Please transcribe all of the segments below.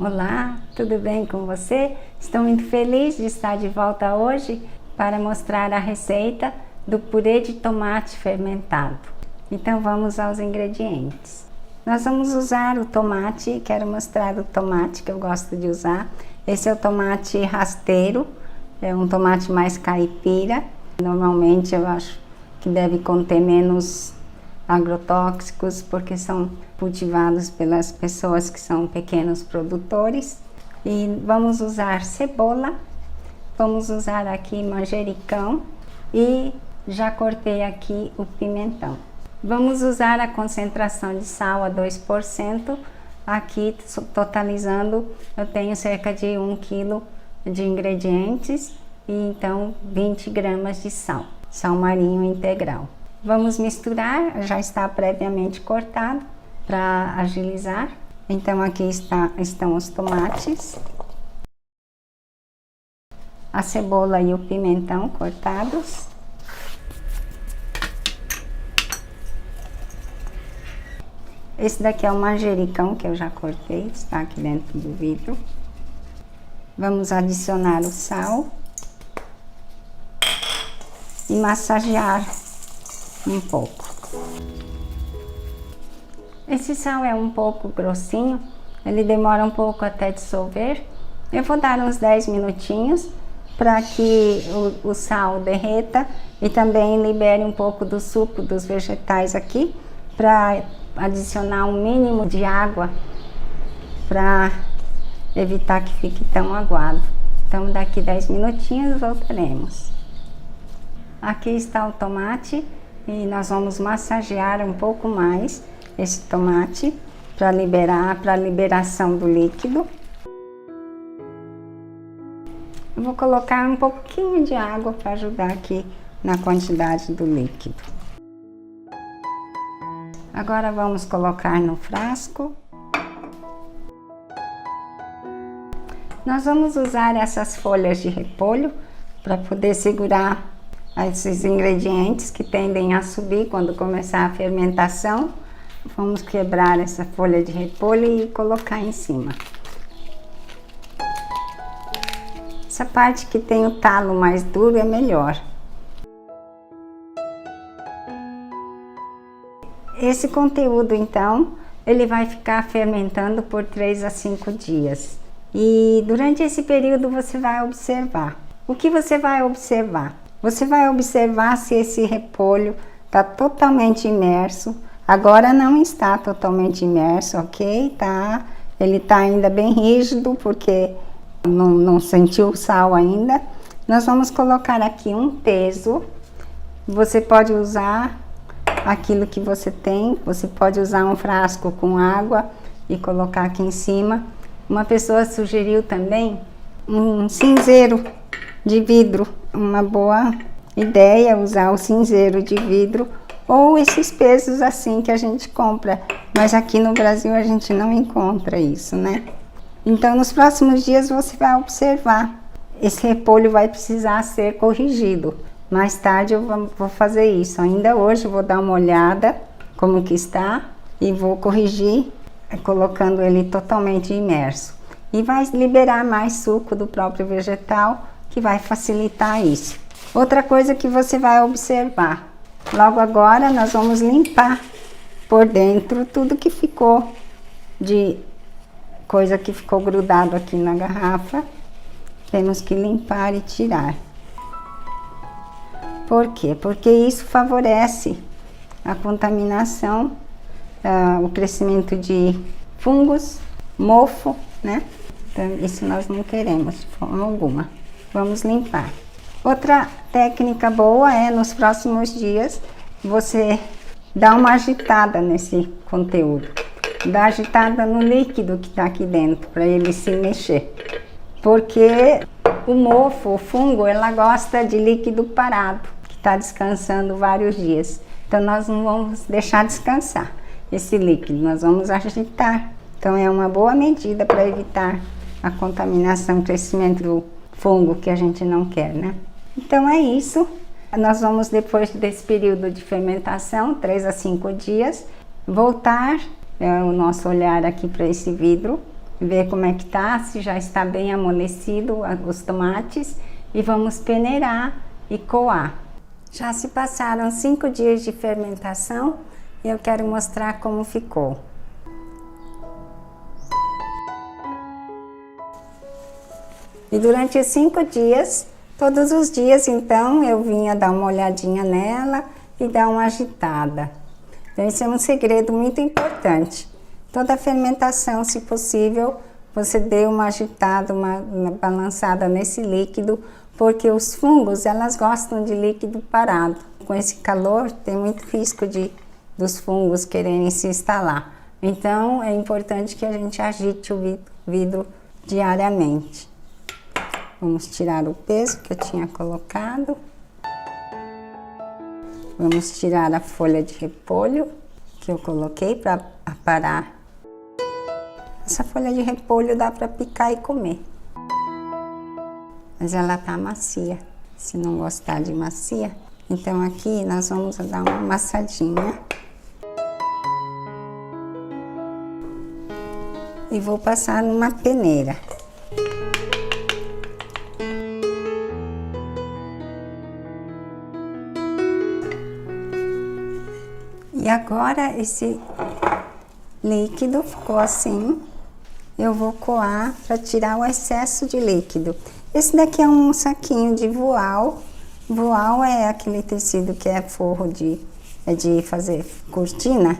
Olá, tudo bem com você? Estou muito feliz de estar de volta hoje para mostrar a receita do purê de tomate fermentado. Então vamos aos ingredientes. Nós vamos usar o tomate, quero mostrar o tomate que eu gosto de usar. Esse é o tomate rasteiro, é um tomate mais caipira. Normalmente eu acho que deve conter menos agrotóxicos, porque são cultivados pelas pessoas que são pequenos produtores. E vamos usar cebola, vamos usar aqui manjericão e já cortei aqui o pimentão. Vamos usar a concentração de sal a 2%, aqui totalizando eu tenho cerca de 1 kg de ingredientes e então 20 gramas de sal marinho integral. Vamos misturar, já está previamente cortado para agilizar. Então aqui estão os tomates, a cebola e o pimentão cortados. Esse daqui é o manjericão que eu já cortei, está aqui dentro do vidro. Vamos adicionar o sal e massagear um pouco. Esse sal é um pouco grossinho, ele demora um pouco até dissolver. Eu vou dar uns 10 minutinhos para que o sal derreta e também libere um pouco do suco dos vegetais aqui, para adicionar um mínimo de água para evitar que fique tão aguado. Então daqui 10 minutinhos voltaremos. Aqui está o tomate e nós vamos massagear um pouco mais esse tomate para a liberação do líquido. Eu vou colocar um pouquinho de água para ajudar aqui na quantidade do líquido. Agora vamos colocar no frasco. Nós vamos usar essas folhas de repolho para poder segurar esses ingredientes que tendem a subir quando começar a fermentação. Vamos quebrar essa folha de repolho e colocar em cima. Essa parte que tem o talo mais duro é melhor. Esse conteúdo, então, ele vai ficar fermentando por 3 a 5 dias. E durante esse período você vai observar. O que você vai observar? Você vai observar se esse repolho está totalmente imerso. Agora não está totalmente imerso, ok? Tá? Ele está ainda bem rígido porque não sentiu o sal ainda. Nós vamos colocar aqui um peso. Você pode usar aquilo que você tem, você pode usar um frasco com água e colocar aqui em cima. Uma pessoa sugeriu também um cinzeiro de vidro, uma boa ideia usar o cinzeiro de vidro ou esses pesos assim que a gente compra, mas aqui no Brasil a gente não encontra isso, né? Então nos próximos dias você vai observar, esse repolho vai precisar ser corrigido. Mais tarde eu vou fazer isso, ainda hoje eu vou dar uma olhada como que está e vou corrigir colocando ele totalmente imerso. E vai liberar mais suco do próprio vegetal, que vai facilitar isso. Outra coisa que você vai observar, logo agora nós vamos limpar por dentro tudo que ficou de coisa que ficou grudado aqui na garrafa. Temos que limpar e tirar. Por quê? Porque isso favorece a contaminação, o crescimento de fungos, mofo, né? Então, isso nós não queremos de forma alguma. Vamos limpar. Outra técnica boa é, nos próximos dias, você dar uma agitada nesse conteúdo. Dar agitada no líquido que está aqui dentro, para ele se mexer. Porque o mofo, o fungo, ela gosta de líquido parado, que está descansando vários dias. Então nós não vamos deixar descansar esse líquido, nós vamos agitar. Então é uma boa medida para evitar a contaminação, o crescimento do fungo que a gente não quer, né? Então é isso. Nós vamos, depois desse período de fermentação, 3 a 5 dias, voltar o nosso olhar aqui para esse vidro ver como é que tá, se já está bem amolecido os tomates, e vamos peneirar e coar. Já se passaram 5 dias de fermentação e eu quero mostrar como ficou. E durante os 5 dias, todos os dias então, eu vinha dar uma olhadinha nela e dar uma agitada. Então esse é um segredo muito importante. Toda a fermentação, se possível, você dê uma agitada, uma balançada nesse líquido, porque os fungos, elas gostam de líquido parado. Com esse calor, tem muito risco dos fungos quererem se instalar. Então, é importante que a gente agite o vidro diariamente. Vamos tirar o peso que eu tinha colocado. Vamos tirar a folha de repolho que eu coloquei para aparar. Essa folha de repolho dá para picar e comer. Mas ela tá macia. Se não gostar de macia, então aqui nós vamos dar uma amassadinha. E vou passar numa peneira. E agora esse líquido ficou assim. Eu vou coar para tirar o excesso de líquido. Esse daqui é um saquinho de voal. Voal é aquele tecido que é forro de fazer cortina.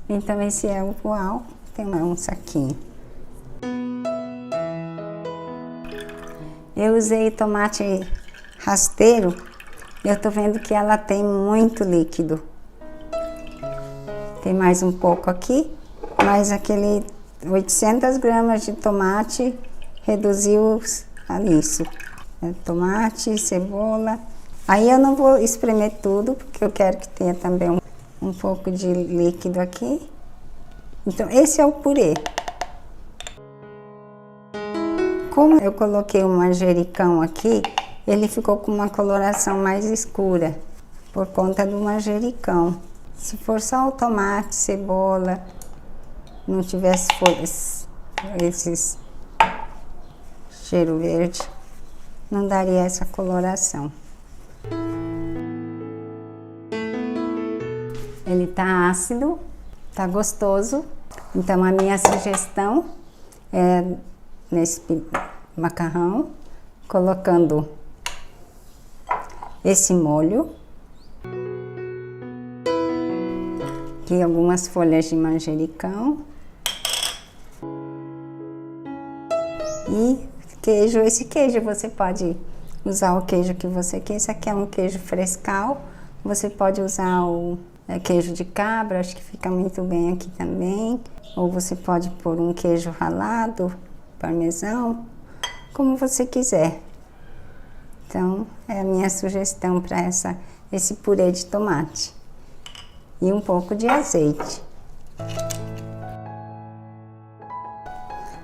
Então esse é o voal, tem um saquinho. Eu usei tomate rasteiro. Eu tô vendo que ela tem muito líquido. Tem mais um pouco aqui, mas aquele 800 gramas de tomate reduziu a isso. Tomate, cebola. Aí eu não vou espremer tudo, porque eu quero que tenha também um pouco de líquido aqui. Então esse é o purê. Como eu coloquei o manjericão aqui, ele ficou com uma coloração mais escura, por conta do manjericão. Se for só o tomate, cebola, não tivesse folhas, esses cheiro verde, não daria essa coloração. Ele tá ácido, tá gostoso, então a minha sugestão é nesse macarrão, colocando esse molho, aqui algumas folhas de manjericão e queijo. Esse queijo você pode usar o queijo que você quer. Esse aqui é um queijo frescal, você pode usar o queijo de cabra, acho que fica muito bem aqui também, ou você pode pôr um queijo ralado, parmesão, como você quiser. Então é a minha sugestão para esse purê de tomate. E um pouco de azeite.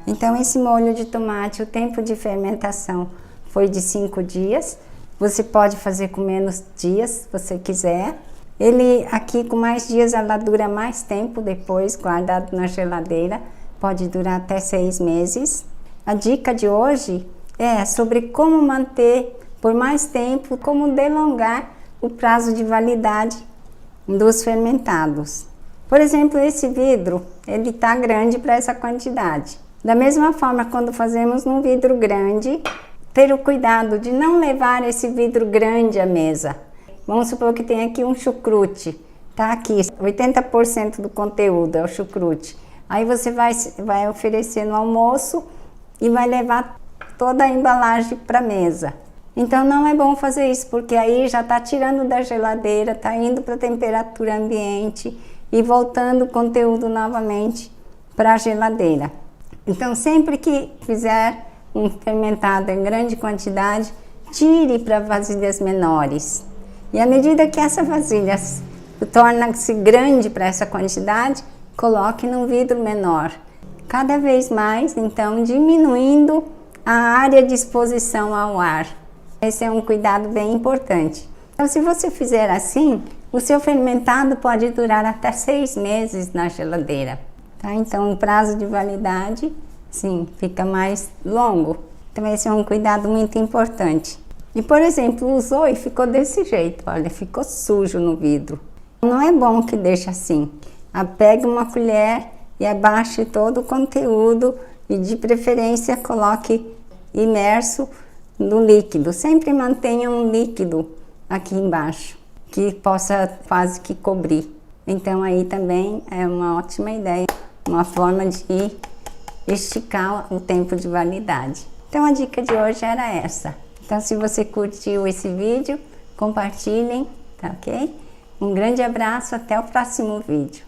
Então esse molho de tomate, o tempo de fermentação foi de 5 dias. Você pode fazer com menos dias, se você quiser. Ele aqui com mais dias, ela dura mais tempo depois, guardado na geladeira. Pode durar até 6 meses. A dica de hoje é sobre como manter por mais tempo, como delongar o prazo de validade dos fermentados. Por exemplo, esse vidro, ele tá grande para essa quantidade. Da mesma forma, quando fazemos num vidro grande, ter o cuidado de não levar esse vidro grande à mesa. Vamos supor que tem aqui um chucrute, tá aqui, 80% do conteúdo é o chucrute. Aí você vai oferecer no almoço e vai levar toda a embalagem para a mesa. Então não é bom fazer isso, porque aí já está tirando da geladeira, está indo para a temperatura ambiente e voltando o conteúdo novamente para a geladeira. Então sempre que fizer um fermentado em grande quantidade, tire para vasilhas menores. E à medida que essa vasilha torna-se grande para essa quantidade, coloque num vidro menor. Cada vez mais, então, diminuindo a área de exposição ao ar. Esse é um cuidado bem importante. Então, se você fizer assim, o seu fermentado pode durar até 6 meses na geladeira. Tá? Então, o prazo de validade sim, fica mais longo. Então esse é um cuidado muito importante. E por exemplo, usou e ficou desse jeito, olha, ficou sujo no vidro. Não é bom que deixe assim. Pegue uma colher e abaixe todo o conteúdo e de preferência coloque imerso no líquido. Sempre mantenha um líquido aqui embaixo, que possa quase que cobrir. Então aí também é uma ótima ideia, uma forma de esticar o tempo de validade. Então a dica de hoje era essa. Então se você curtiu esse vídeo, compartilhem, tá ok? Um grande abraço, até o próximo vídeo.